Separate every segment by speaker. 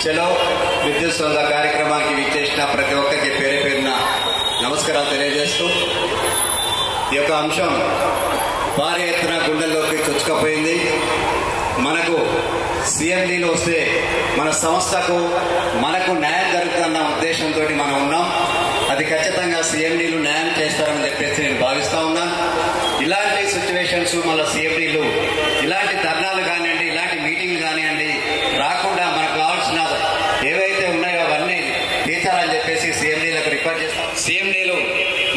Speaker 1: చలో విద్యుత్ సౌధ కార్యక్రమానికి విచ్చేసిన ప్రతి ఒక్కరికి పేరు పేరున నమస్కారాలు తెలియజేస్తూ ఈ యొక్క అంశం భారీ ఎత్తున గుండెల్లోకి చొచ్చుకపోయింది. మనకు సిఎండీలు వస్తే మన సంస్థకు మనకు న్యాయం జరుగుతున్న ఉద్దేశంతో మనం ఉన్నాం. అది ఖచ్చితంగా సిఎండీలు న్యాయం చేస్తారని చెప్పేసి నేను భావిస్తూ ఉన్నాను. ఇలాంటి సిచ్యువేషన్స్ మళ్ళీ సిఎండీలు ఇలాంటి ధర్నాలు కానివ్వండి, ఇలాంటి మీటింగ్లు కానివ్వండి రాకుండా మనకు కావాల్సిన ఏవైతే ఉన్నాయో అవన్నీ తీర్చాలని చెప్పేసి సిఎండీలకు రిక్వెస్ట్ చేస్తాం. సిఎండీలు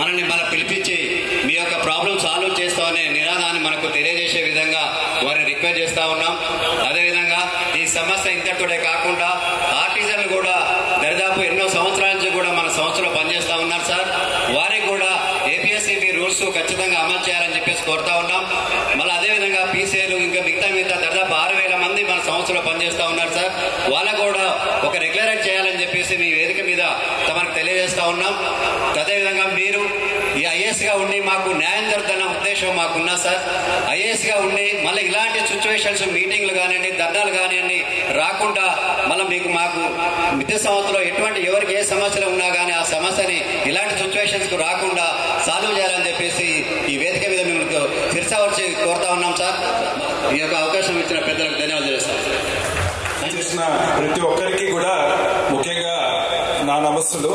Speaker 1: మనల్ని పిలిపించి మీ యొక్క ప్రాబ్లం సాల్వ్ చేస్తామనే నినాదాన్ని మనకు తెలియజేసే విధంగా వారిని రిక్వెస్ట్ చేస్తూ ఉన్నాం. అదేవిధంగా ఈ సమస్య ఇంతటితోటే కాకుండా ఆర్టిజన్లు కూడా దరిదాపు ఎన్నో సంవత్సరాల నుంచి కూడా మన సంస్థలో పనిచేస్తూ ఉన్నారు సార్. వారికి కూడా ఏపీఎస్సీబీ రూల్స్ ఖచ్చితంగా అమలు చేయాలని చెప్పేసి కోరుతా ఉన్నాం. మళ్ళీ అదేవిధంగా పీసీఏలు ఇంకా మిగతా దాదాపు 6,000 మంది మన సంస్థలో పనిచేస్తూ ఉన్నారు సార్. వాళ్ళకు కూడా ఒక రెగ్యులరైజ్ చేయాలని చెప్పేసి మీ వేదిక మీద తమకు తెలియజేస్తా ఉన్నాం. అదేవిధంగా మీరు ఈ ఐఏఎస్గా ఉండి మాకు న్యాయం జరుగుతున్న ఉద్దేశం మాకున్నా సార్. ఐఏఎస్గా ఉండి మళ్ళీ ఇలాంటి సిచ్యువేషన్స్ మీటింగ్లు కానివ్వండి, ధర్నాలు కానివ్వండి రాకుండా మళ్ళీ మాకు విద్యుత్ సంస్థలో ఎటువంటి ఎవరికి ఏ సమస్యలు ఉన్నా కానీ ఆ సమస్యని ఇలాంటి సిచ్యువేషన్స్ కు రాకుండా సాల్వ్ చేయాలని చెప్పేసి ఈ వేదిక మీద మేము శిరసా వచ్చి కోరుతా ఉన్నాం సార్. ఈ యొక్క అవకాశం ఇచ్చిన పెద్దలకు ధన్యవాదాలు చేస్తాం.
Speaker 2: చేసిన ప్రతి ఒక్కరికి కూడా ముఖ్యంగా నా నమస్సులు.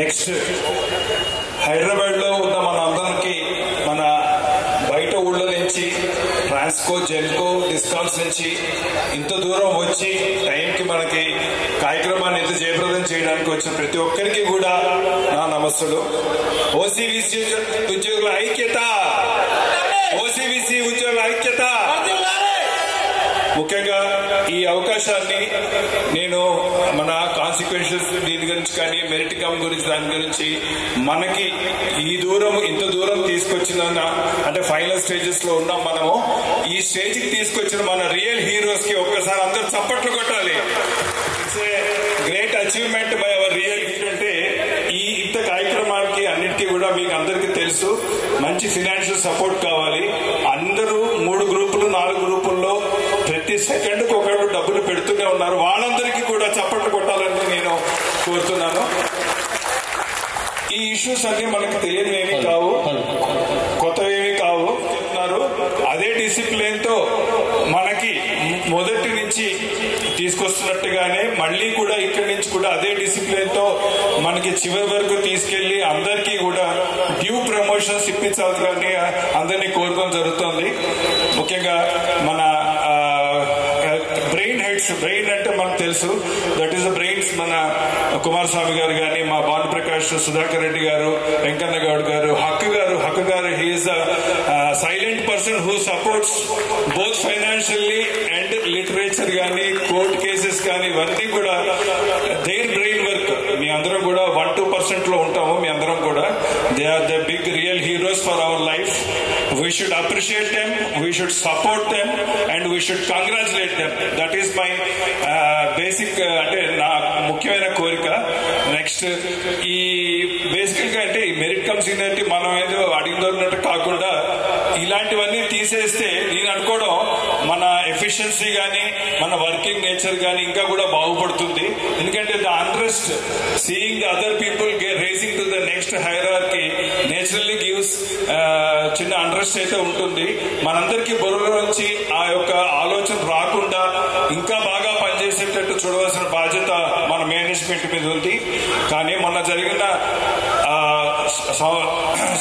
Speaker 2: నెక్స్ట్ హైదరాబాద్ లో ఉన్న మన అందరికి మన బయట ఊళ్ళ నుంచి ట్రాన్స్కో, జెన్కో, డిస్కామ్స్ నుంచి ఇంత దూరం వచ్చి టైంకి మనకి కార్యక్రమాన్ని ఎంత జయప్రదం చేయడానికి వచ్చిన ప్రతి ఒక్కరికి కూడా నా నమస్సులు. ఓసీబీసీ ఉద్యోగుల ఐక్యత, ఓసీబీసీ ఉద్యోగుల ఐక్యత. ముఖ్యంగా ఈ అవకాశాన్ని నేను మన కాన్సిక్వెన్షియల్స్ దీని గురించి కానీ మెరిట్ కమ్ గురించి దాని గురించి మనకి ఇంత దూరం తీసుకొచ్చిన అంటే ఫైనల్ స్టేజెస్ లో ఉన్నాం. మనము ఈ స్టేజ్ కి తీసుకొచ్చిన మన రియల్ హీరోస్ కి ఒక్కసారి అందరూ చప్పట్లు కొట్టాలి. It's a great achievement by our real hero. అంటే ఈ ఇంత కార్యక్రమానికి అన్నిటికీ కూడా మీకు అందరికీ తెలుసు మంచి ఫైనాన్షియల్ సపోర్ట్ కావాలి. అందరూ 3 గ్రూపులు 4 గ్రూపుల్లో ప్రతి సెకండ్కి ఒకరు డబ్బులు పెడుతూనే ఉన్నారు. వాళ్ళందరికీ కూడా చప్పట్లు కొట్టాలని నేను కోరుతున్నాను. ఈ ఇష్యూస్ అన్ని మనకు తెలియనివేమీ కావు, కొత్తవేమీ కావు చెప్తున్నారు. అదే డిసిప్లిన్ తో మనకి మొదటి నుంచి తీసుకొస్తున్నట్టుగానే మళ్ళీ కూడా ఇక్కడి నుంచి కూడా అదే డిసిప్లిన్ తో మనకి చివరి వరకు తీసుకెళ్లి అందరికీ కూడా డ్యూ ప్రమోషన్స్ ఇప్పించాలని అందరినీ కోరుకోవడం జరుగుతుంది. ముఖ్యంగా మన బ్రెయిన్ అంటే మనకు తెలుసు, దట్ ఈస్ ద బ్రెయిన్స్. మన కుమారస్వామి గారు కానీ, మా భానుప్రకాష్, సుధాకర్ రెడ్డి గారు, వెంకన్న గౌడ్ గారు, హక్కు గారు he is silent person who supports both financially and literature కానీ, కోర్ట్ కేసెస్ కానీ ఇవన్నీ కూడా దేర్ బ్రెయిన్ వర్క్. మీ అందరం కూడా 1-2% లో ఉంటాము. మీ అందరం కూడా they are the big real heroes for our life. We should appreciate them, we should support them and we should congratulate them. That is my basic అంటే నా ముఖ్యమైన కోరిక. నెక్స్ట్ ఈ బేసిక్ గా అంటే ఈ మెరిట్ కమ్ సీనియారిటీ మనం ఏదో అడిగినట్టు కాకుండా ఇలాంటివన్నీ తీసేస్తే నేను అనుకోవడం మన ఎఫిషియన్సీ కానీ మన వర్కింగ్ నేచర్ కానీ ఇంకా కూడా బాగుపడుతుంది. ఎందుకంటే the unrest seeing the other people racing to the next hierarchy naturally gives చిన్న అన్రెస్ట్ అయితే ఉంటుంది. మనందరికీ బుర్రలో నుంచి ఆ యొక్క ఆలోచన రాకుండా ఇంకా బాగా పనిచేసేటట్టు చూడవలసిన బాధ్యత మన మేనేజ్మెంట్ మీద ఉంది. కానీ మొన్న జరిగిన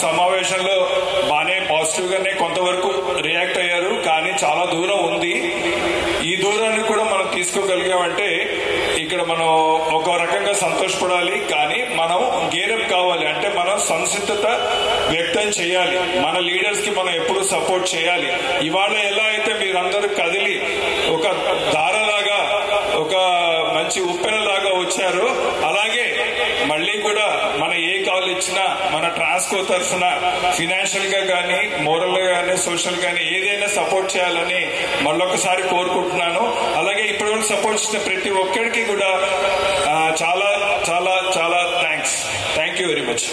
Speaker 2: సమావేశంలో బాగానే పాజిటివ్ గానే కొంతవరకు రియాక్ట్ అయ్యారు. కానీ చాలా దూరం ఉంది. ఈ దూరాన్ని కూడా మనం తీసుకోగలిగామంటే ఇక్కడ మనం ఒక రకంగా సంతోషపడాలి. కానీ మనం గేరప్ కావాలి, అంటే మనం సంసిద్ధత వ్యక్తం చేయాలి. మన లీడర్స్ కి మనం ఎప్పుడు సపోర్ట్ చేయాలి. ఇవాళ ఎలా అయితే మీరందరూ కదిలి ఒక దారలాగా ఒక మంచి ఉప్పెనలాగా వచ్చారో అలాగే మళ్ళీ కూడా మన ఏ కాల్ ఇచ్చినా మన ట్రాన్స్కో తరఫున ఫైనాన్షియల్ గా కానీ, మోరల్ గా కానీ, సోషల్ గానీ ఏదైనా సపోర్ట్ చేయాలని మళ్ళొకసారి కోరుకుంటున్నాను. అలాగే ఇప్పటివరకు సపోర్ట్ చేసిన ప్రతి ఒక్కరికి కూడా చాలా చాలా చాలా thanks. Thank you very much.